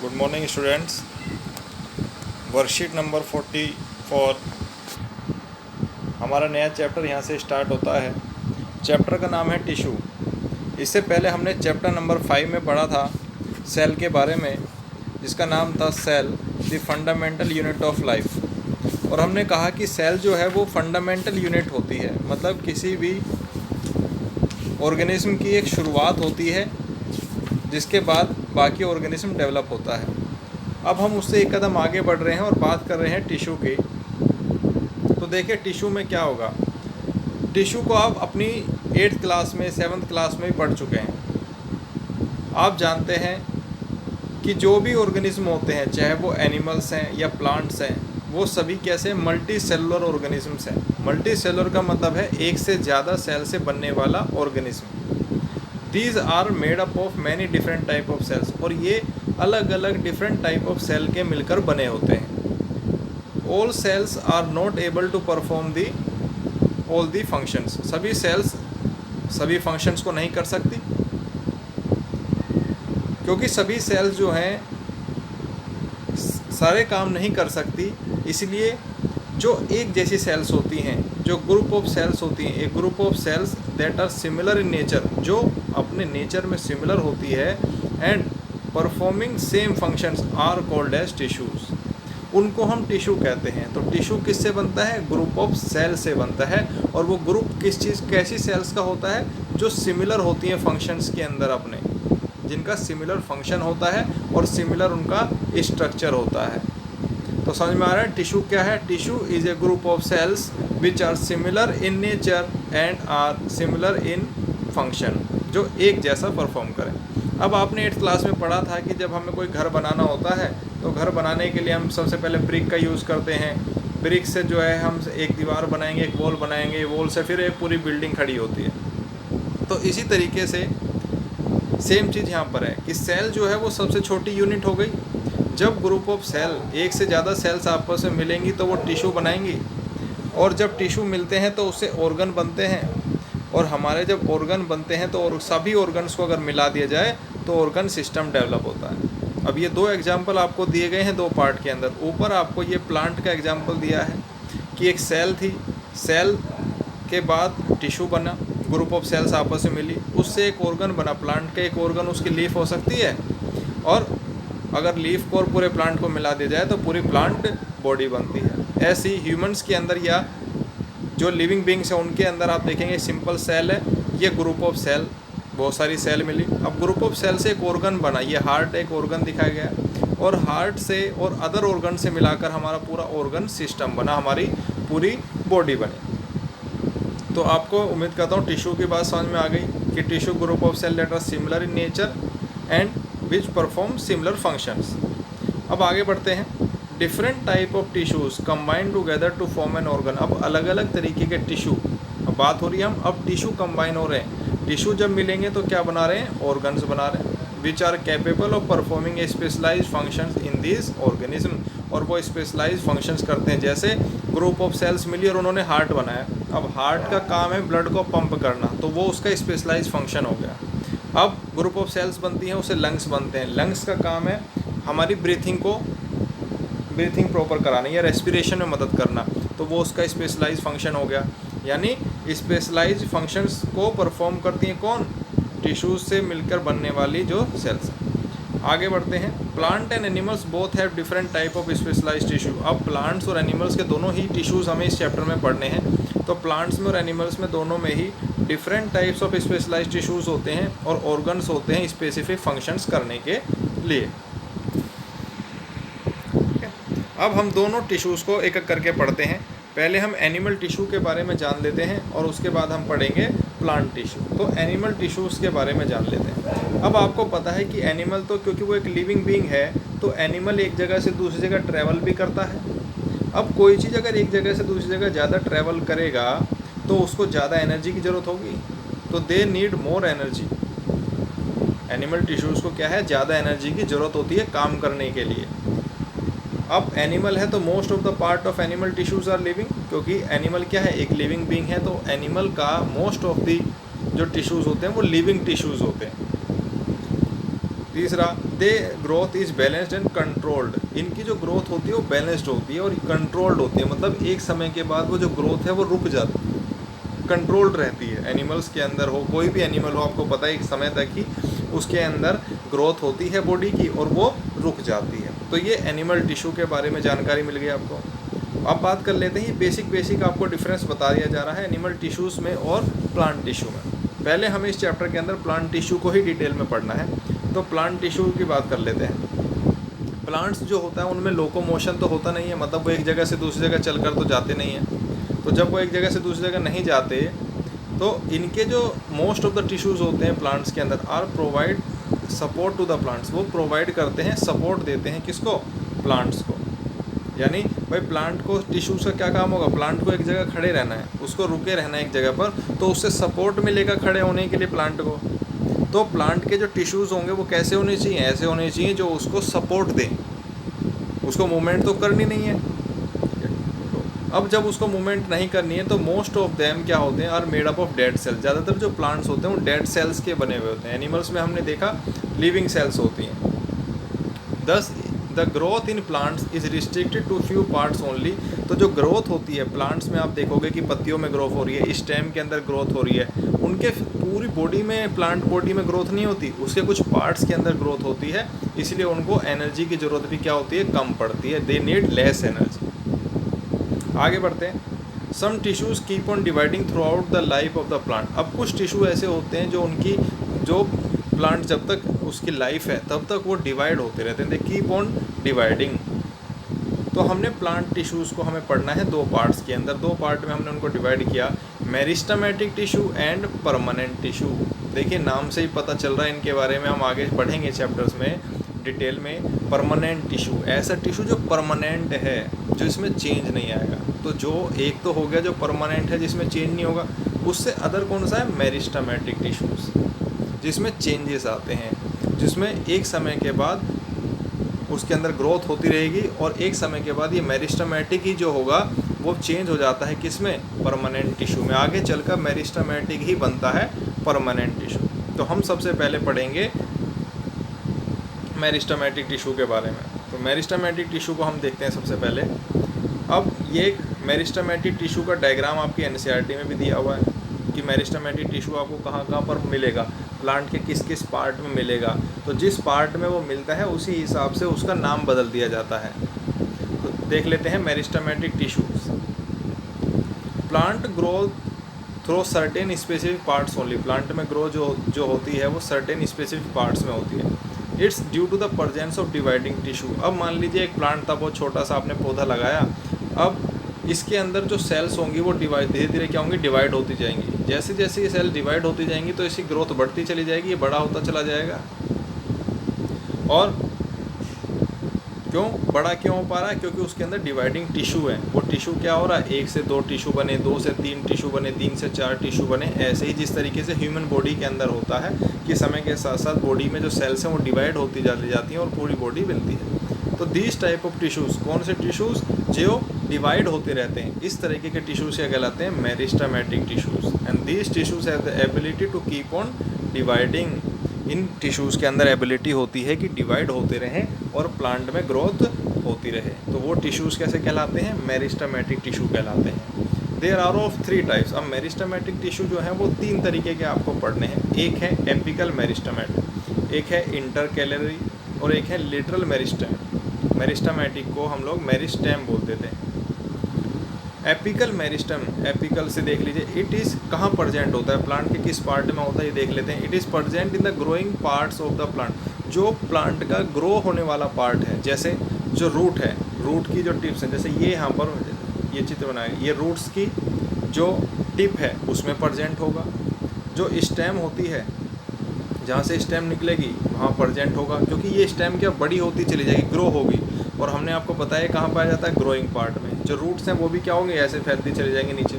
Good morning students. Worksheet number 44 हमारा नया chapter यहाँ से स्टार्ट होता है। चैप्टर का नाम है टिश्यू। इससे पहले हमने चैप्टर नंबर 5 में पढ़ा था सेल के बारे में, जिसका नाम था cell the fundamental unit of life. और हमने कहा कि सेल जो है वो फंडामेंटल यूनिट होती है, मतलब किसी भी ऑर्गेनिज्म की एक शुरुआत होती है जिसके बाद बाकी ऑर्गेनिज्म डेवलप होता है। अब हम उससे एक कदम आगे बढ़ रहे हैं और बात कर रहे हैं टिश्यू की। तो देखिए टिश्यू में क्या होगा। टिश्यू को आप अपनी 8th क्लास में 7th क्लास में पढ़ चुके हैं। आप जानते हैं कि जो भी ऑर्गेनिज्म होते हैं, चाहे वो एनिमल्स हैं या प्लांट्स हैं, वो सभी कैसे मल्टी सेलुलर ऑर्गेनिजम्स हैं। मल्टी सेलुलर का मतलब है एक से ज़्यादा सेल से बनने वाला organism. These are made up of many different type of cells, और ये अलग अलग डिफरेंट टाइप ऑफ सेल के मिलकर बने होते हैं। All cells are not able to perform the all the functions. सभी सेल्स सभी फंक्शंस को नहीं कर सकती, क्योंकि सभी सेल्स जो हैं सारे काम नहीं कर सकती। इसलिए जो एक जैसी सेल्स होती हैं, जो ग्रुप ऑफ सेल्स होती हैं, एक group of cells that are similar in nature, जो अपने नेचर में सिमिलर होती है and performing same functions are called as tissues, उनको हम टिश्यू कहते हैं। तो टिश्यू किससे बनता है? ग्रुप ऑफ सेल से बनता है। और वो ग्रुप किस चीज़ कैसी सेल्स का होता है? जो सिमिलर होती हैं फंक्शंस के अंदर अपने, जिनका सिमिलर फंक्शन होता है और सिमिलर उनका स्ट्रक्चर होता है। तो समझ में आ रहा है टिश्यू क्या है? Tissue is a group of cells which are similar in nature and are similar in function, जो एक जैसा परफॉर्म करें। अब आपने 8th क्लास में पढ़ा था कि जब हमें कोई घर बनाना होता है तो घर बनाने के लिए हम सबसे पहले ब्रिक का यूज़ करते हैं। ब्रिक से जो है हम एक दीवार बनाएंगे, एक वॉल बनाएंगे, वॉल से फिर एक पूरी बिल्डिंग खड़ी होती है। तो इसी तरीके से सेम चीज़ यहाँ पर है कि सेल जो है वो सबसे छोटी यूनिट हो गई। जब ग्रुप ऑफ सेल, एक से ज़्यादा सेल्स आपस में मिलेंगी तो वो टिश्यू बनाएंगी, और जब टिश्यू मिलते हैं तो उससे ऑर्गन बनते हैं। और हमारे जब ऑर्गन बनते हैं तो और सभी ऑर्गन्स को अगर मिला दिया जाए तो ऑर्गन सिस्टम डेवलप होता है। अब ये 2 एग्जाम्पल आपको दिए गए हैं 2 पार्ट के अंदर। ऊपर आपको ये प्लांट का एग्जाम्पल दिया है कि एक सेल थी, सेल के बाद टिश्यू बना, ग्रुप ऑफ सेल्स आपस में मिली, उससे एक ऑर्गन बना। प्लांट का एक ऑर्गन उसकी लीफ हो सकती है, और अगर लीफ को और पूरे प्लांट को मिला दिया जाए तो पूरी प्लांट बॉडी बनती है। ऐसी ह्यूमंस के अंदर या जो लिविंग बींग्स हैं उनके अंदर आप देखेंगे सिंपल सेल है, ये ग्रुप ऑफ सेल, बहुत सारी सेल मिली। अब ग्रुप ऑफ सेल से एक ऑर्गन बना, ये हार्ट एक ऑर्गन दिखाया गया, और हार्ट से और अदर ऑर्गन से मिलाकर हमारा पूरा ऑर्गन सिस्टम बना, हमारी पूरी बॉडी बनी। तो आपको उम्मीद करता हूँ टिश्यू की बात समझ में आ गई कि tissue group of cell that are similar in nature and which perform similar functions. अब आगे बढ़ते हैं। Different type of tissues combine together to form an organ. अब अलग अलग तरीके के टिश्यू, अब बात हो रही है हम अब टिश्यू कंबाइन हो रहे हैं। टिश्यू जब मिलेंगे तो क्या बना रहे हैं? ऑर्गन्स बना रहे हैं, which are capable of performing specialize functions in this organism. और वो स्पेशलाइज फंक्शंस करते हैं। जैसे ग्रुप ऑफ सेल्स मिली और उन्होंने हार्ट बनाया। अब हार्ट का काम है ब्लड को पंप करना, तो वो उसका स्पेशलाइज फंक्शन हो गया। अब ग्रुप ऑफ सेल्स बनती हैं, उससे लंग्स बनते हैं। लंग्स का काम है हमारी ब्रीथिंग प्रॉपर कराना या रेस्पिरेशन में मदद करना, तो वो उसका स्पेशलाइज फंक्शन हो गया। यानी स्पेशलाइज फंक्शंस को परफॉर्म करती हैं कौन? टिश्यूज से मिलकर बनने वाली जो सेल्स। आगे बढ़ते हैं। Plant and animals both have different type of specialize tissue. अब प्लांट्स और एनिमल्स के दोनों ही टिश्यूज़ हमें इस चैप्टर में पढ़ने हैं। तो प्लांट्स में और एनिमल्स में दोनों में ही different types of specialise tissues होते हैं और ऑर्गन्स होते हैं स्पेसिफिक फंक्शंस करने के लिए। अब हम दोनों टिश्यूज़ को एक एक करके पढ़ते हैं। पहले हम एनिमल टिश्यू के बारे में जान लेते हैं और उसके बाद हम पढ़ेंगे प्लांट टिश्यू। तो एनिमल टिश्यूज़ के बारे में जान लेते हैं। अब आपको पता है कि एनिमल, तो क्योंकि वो एक लिविंग बीइंग है, तो एनिमल एक जगह से दूसरी जगह ट्रैवल भी करता है। अब कोई चीज़ अगर एक जगह से दूसरी जगह ज़्यादा ट्रैवल करेगा तो उसको ज़्यादा एनर्जी की ज़रूरत होगी, तो they need more energy. Animal tissues को क्या है? ज़्यादा एनर्जी की ज़रूरत होती है काम करने के लिए। अब एनिमल है तो most of the part of animal tissues are living, क्योंकि एनिमल क्या है? एक लिविंग बीइंग है, तो एनिमल का मोस्ट ऑफ दी जो टिश्यूज़ होते हैं वो लिविंग टिश्यूज़ होते हैं। तीसरा, they growth is balanced and controlled, इनकी जो ग्रोथ होती है वो बैलेंस्ड होती है और कंट्रोल्ड होती है, मतलब एक समय के बाद वो जो ग्रोथ है वो रुक जाती है, कंट्रोल्ड रहती है। एनिमल्स के अंदर हो, कोई भी एनिमल हो, आपको पता है एक समय तक ही उसके अंदर ग्रोथ होती है बॉडी की और वो रुक जाती है। तो ये एनिमल टिश्यू के बारे में जानकारी मिल गई आपको। अब बात कर लेते हैं, बेसिक आपको डिफरेंस बता दिया जा रहा है एनिमल टिश्यूज़ में और प्लांट टिश्यू में। पहले हमें इस चैप्टर के अंदर प्लांट टिश्यू को ही डिटेल में पढ़ना है, तो प्लांट टिश्यू की बात कर लेते हैं। प्लांट्स जो होता है उनमें लोकोमोशन तो होता नहीं है, मतलब वो एक जगह से दूसरी जगह चलकर तो जाते नहीं हैं। तो जब वो एक जगह से दूसरी जगह नहीं जाते तो इनके जो मोस्ट ऑफ द टिश्यूज़ होते हैं प्लांट्स के अंदर are provide support to the plants, वो प्रोवाइड करते हैं, सपोर्ट देते हैं किसको, प्लांट्स को। यानी भाई प्लांट को, टिश्यूज़ का क्या काम होगा, प्लांट को एक जगह खड़े रहना है, उसको रुके रहना है एक जगह पर, तो उससे सपोर्ट मिलेगा खड़े होने के लिए प्लांट को। तो प्लांट के जो टिश्यूज़ होंगे वो कैसे होने चाहिए, ऐसे होने चाहिए जो उसको सपोर्ट दें, उसको मूवमेंट तो करनी नहीं है। तो अब जब उसको मूवमेंट नहीं करनी है तो मोस्ट ऑफ देम क्या होते हैं, are made up of dead cells. ज़्यादातर जो प्लांट्स होते हैं वो डेड सेल्स के बने हुए होते हैं। एनिमल्स में हमने देखा लिविंग सेल्स होती हैं। Thus the growth in plants is restricted to few parts only. तो जो ग्रोथ होती है प्लांट्स में, आप देखोगे कि पत्तियों में ग्रोथ हो रही है, स्टेम के अंदर ग्रोथ हो रही है, उनके पूरी बॉडी में, प्लांट बॉडी में ग्रोथ नहीं होती, उसके कुछ पार्ट्स के अंदर ग्रोथ होती है, इसलिए उनको एनर्जी की ज़रूरत भी क्या होती है, कम पड़ती है, दे नीड लेस एनर्जी। आगे बढ़ते हैं। Some tissues keep on dividing throughout the life of the plant. अब कुछ टिश्यू ऐसे होते हैं जो उनकी, जो प्लांट जब तक उसकी लाइफ है तब तक वो डिवाइड होते रहते हैं, दे कीप ऑन डिवाइडिंग। तो हमने प्लांट टिश्यूज़ को हमें पढ़ना है दो पार्ट्स के अंदर, दो पार्ट में हमने उनको डिवाइड किया, meristematic tissue and permanent tissue. देखिए नाम से ही पता चल रहा है इनके बारे में, हम आगे पढ़ेंगे चैप्टर्स में डिटेल में। परमानेंट टिश्यू, ऐसा टिश्यू जो परमानेंट है, जो इसमें चेंज नहीं आएगा। तो जो एक तो हो गया जो परमानेंट है जिसमें चेंज नहीं होगा, उससे अदर कौन सा है, मेरिस्टेमेटिक टिश्यूज़, जिसमें चेंजेस आते हैं, जिसमें एक समय के बाद उसके अंदर ग्रोथ होती रहेगी और एक समय के बाद ये मेरिस्टेमेटिक ही जो होगा वो चेंज हो जाता है किसमें, परमानेंट टिश्यू में। आगे चलकर मेरिस्टेमेटिक ही बनता है परमानेंट टिश्यू। तो हम सबसे पहले पढ़ेंगे मेरिस्टेमेटिक टिश्यू के बारे में। तो मेरिस्टेमेटिक टिश्यू को हम देखते हैं सबसे पहले। अब ये एक मेरिस्टेमेटिक टिश्यू का डायग्राम आपकी एनसीईआरटी में भी दिया हुआ है कि मेरिस्टेमेटिक टिश्यू आपको कहाँ कहाँ पर मिलेगा, प्लांट के किस किस पार्ट में मिलेगा। तो जिस पार्ट में वो मिलता है उसी हिसाब से उसका नाम बदल दिया जाता है। तो देख लेते हैं meristematic tissues. Plant growth through certain specific parts only. Plant में ग्रो जो होती है वो सर्टेन स्पेसिफिक पार्ट्स में होती है। It's due to the presence of dividing tissue. अब मान लीजिए एक प्लांट था, बहुत छोटा सा आपने पौधा लगाया, अब इसके अंदर जो सेल्स होंगी वो डिवाइड, धीरे धीरे क्या होंगी, डिवाइड होती जाएंगी। जैसे जैसे ये सेल डिवाइड होती जाएंगी तो इसकी ग्रोथ बढ़ती चली जाएगी, ये बड़ा होता चला जाएगा। और क्यों बड़ा क्यों हो पा रहा है, क्योंकि उसके अंदर डिवाइडिंग टिश्यू है। वो टिश्यू क्या हो रहा है, 1 से 2 टिश्यू बने, 2 से 3 टिश्यू बने, 3 से 4 टिश्यू बने। ऐसे ही जिस तरीके से ह्यूमन बॉडी के अंदर होता है कि समय के साथ साथ बॉडी में जो सेल्स हैं वो डिवाइड होती जाती हैं और पूरी बॉडी बनती है। तो दिस टाइप ऑफ टिश्यूज़, कौन से टिश्यूज़, जो डिवाइड होते रहते हैं, इस तरीके के टिश्यूज़ क्या कहलाते हैं, meristematic tissues. And this tissues have the ability to keep on dividing. इन टिश्यूज़ के अंदर एबिलिटी होती है कि डिवाइड होते रहें और प्लांट में ग्रोथ होती रहे। तो वो टिश्यूज़ कैसे कहलाते हैं, मेरिस्टेमेटिक टिश्यू कहलाते हैं। There are of 3 types. अब मेरिस्टेमेटिक टिश्यू जो है वो 3 तरीके के आपको पढ़ने हैं। एक है एपिकल मेरिस्टेमेट, एक है इंटरकैलरी और एक है लिटरल मेरिस्टेम। मेरिस्टेमेटिक को हम लोग मेरिस्टेम बोलते थे। एपिकल मेरिस्टेम, एपिकल से देख लीजिए, इट इज़ कहाँ प्रेजेंट होता है, प्लांट के किस पार्ट में होता है, ये देख लेते हैं। It is present in the growing parts of the plant. जो प्लांट का ग्रो होने वाला पार्ट है, जैसे जो रूट है, रूट की जो टिप्स हैं, जैसे ये यहाँ पर ये चित्र बनाया, ये रूट्स की जो टिप है उसमें प्रेजेंट होगा। जो स्टेम होती है, जहाँ से स्टेम निकलेगी वहाँ प्रेजेंट होगा, क्योंकि ये स्टेम क्या बड़ी होती चली जाएगी, ग्रो होगी। और हमने आपको बताया कहाँ पाया जाता है, ग्रोइंग पार्ट में। जो रूट्स हैं वो भी क्या होंगे, ऐसे फैलती चले जाएंगे नीचे,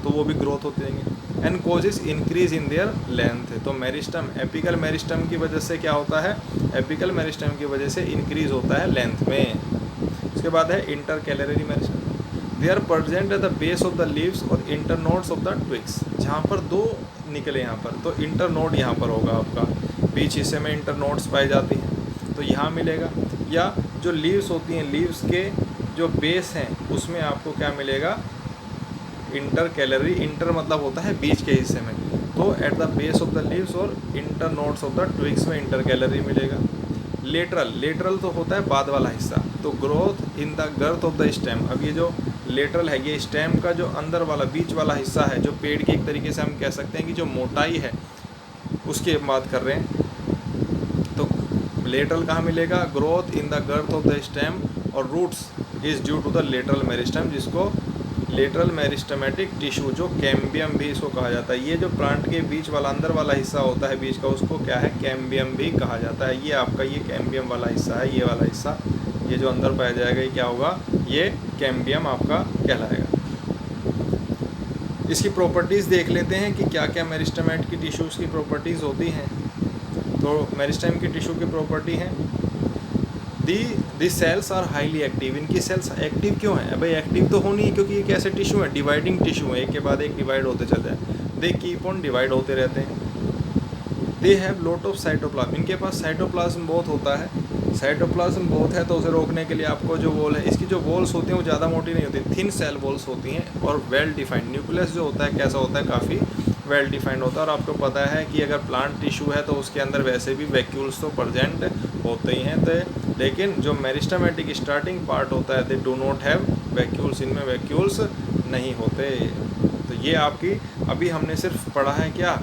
तो वो भी ग्रोथ होते जाएंगे। And causes increase in their length. तो मेरिस्टेम, एपिकल मेरिस्टेम की वजह से क्या होता है, एपिकल मेरिस्टेम की वजह से इंक्रीज होता है लेंथ में। उसके बाद है intercalary meristem. They are present at the base of the leaves और इंटरनोड्स ऑफ द ट्विग्स। जहाँ पर 2 निकले यहाँ पर, तो इंटरनोड यहाँ पर होगा आपका, बीच हिस्से में इंटरनोड्स पाई जाती हैं तो यहाँ मिलेगा। या जो लीव्स होती हैं, लीव्स के जो बेस हैं उसमें आपको क्या मिलेगा, इंटर कैलरी, इंटर मतलब होता है बीच के हिस्से में, तो at the base of the leaves और internodes of the twigs में इंटर कैलरी मिलेगा। लेटरल, लेटरल तो होता है बाद वाला हिस्सा, तो growth in the girth of the stem. अब ये जो लेटरल है ये स्टेम का जो अंदर वाला बीच वाला हिस्सा है, जो पेड़ की एक तरीके से हम कह सकते हैं कि जो मोटाई है उसकी बात कर रहे हैं। तो लेटरल कहाँ मिलेगा, growth in the girth of the stem, और roots is due to the lateral meristem, जिसको लेटरल मेरिस्टेमेटिक टिश्यू, जो कैम्बियम भी इसको कहा जाता है। ये जो प्लांट के बीच वाला अंदर वाला हिस्सा होता है बीच का, उसको क्या है, कैम्बियम भी कहा जाता है। ये आपका ये कैम्बियम वाला हिस्सा है, ये वाला हिस्सा, ये जो अंदर पाया जाएगा ये क्या होगा, ये कैम्बियम आपका कहलाएगा। इसकी प्रॉपर्टीज़ देख लेते हैं कि क्या क्या मेरिस्टेमेट की टिश्यूज़ की प्रॉपर्टीज़ होती हैं। तो मेरिस्टेम की टिश्यू की प्रॉपर्टी है, दी सेल्स आर हाईली एक्टिव। इनकी सेल्स एक्टिव क्यों हैं, भाई एक्टिव तो होनी है क्योंकि ये कैसे टिश्यू है, डिवाइडिंग टिश्यू है, एक के बाद एक डिवाइड होते चल जाए, दे कीप ऑन डिवाइड होते रहते हैं। They have lot of cytoplasm, इनके पास साइटोप्लाज्म बहुत होता है। साइटोप्लाज्म बहुत है तो उसे रोकने के लिए आपको जो वॉल है, इसकी जो वॉल्स होती हैं वो ज़्यादा मोटी नहीं होती, थिन सेल वॉल्स होती हैं, और वेल डिफाइंड। न्यूक्लियस जो होता है कैसा होता है, काफ़ी वेल डिफाइंड होता है। और आपको पता है कि अगर प्लांट टिश्यू है तो उसके अंदर वैसे भी वैक्यूल्स तो प्रेजेंट होते ही हैं, तो लेकिन जो मेरिस्टेमेटिक स्टार्टिंग पार्ट होता है, they do not have vacuoles, इनमें वैक्यूल्स नहीं होते। तो ये आपकी अभी हमने सिर्फ पढ़ा है, क्या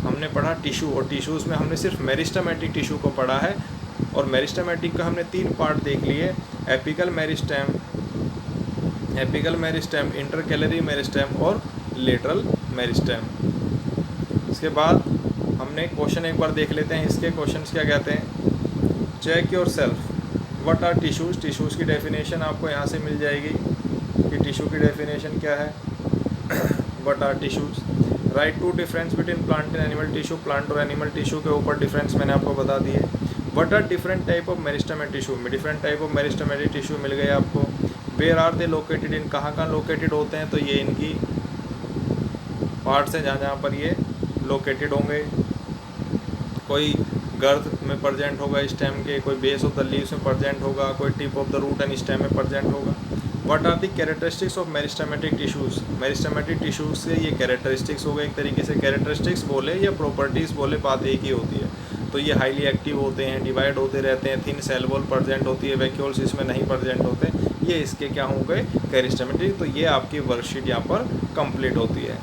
हमने पढ़ा टिश्यू, और टिश्यूज़ में हमने सिर्फ मेरिस्टेमेटिक टिश्यू को पढ़ा है, और मेरिस्टेमेटिक का हमने 3 पार्ट देख लिए, एपिकल मेरिस्टेम, इंटरकैलरी मेरिस्टेम और लेटरल मेरिस्टेम। इसके बाद हमने क्वेश्चन एक बार देख लेते हैं, इसके क्वेश्चंस क्या कहते हैं। Check yourself, what are tissues, tissues की डेफिनेशन आपको यहाँ से मिल जाएगी कि टिश्यू की डेफिनेशन क्या है। What are tissues, write two difference between plant and animal tissue, plant और एनिमल टिश्यू के ऊपर डिफरेंस मैंने आपको बता दिए। What are different type of meristematic tissue, different type of meristematic tissue मिल गए आपको। वेयर आर दे लोकेटेड, इन कहाँ लोकेटेड होते हैं, तो ये इनकी पार्ट्स हैं जहाँ पर ये लोकेटेड होंगे। कोई गर्थ में प्रेजेंट होगा स्टेम के, कोई बेस ऑफ द लीव्स में प्रेजेंट होगा, कोई tip of the root and stem में प्रेजेंट होगा। What are the characteristics of meristematic tissues, meristematic tissues से ये कैरेक्टरिस्टिक्स हो गए, एक तरीके से कैरेक्टरिस्टिक्स बोले या प्रॉपर्टीज़ बोले, बात एक ही होती है। तो ये हाईली एक्टिव होते हैं, डिवाइड होते रहते हैं, थिन सेल वॉल प्रेजेंट होती है, वैक्यूल्स इसमें नहीं प्रेजेंट होते, ये इसके क्या हो गए, कैरेक्टरिस्टिक। तो ये आपकी वर्कशीट यहाँ पर कंप्लीट होती है।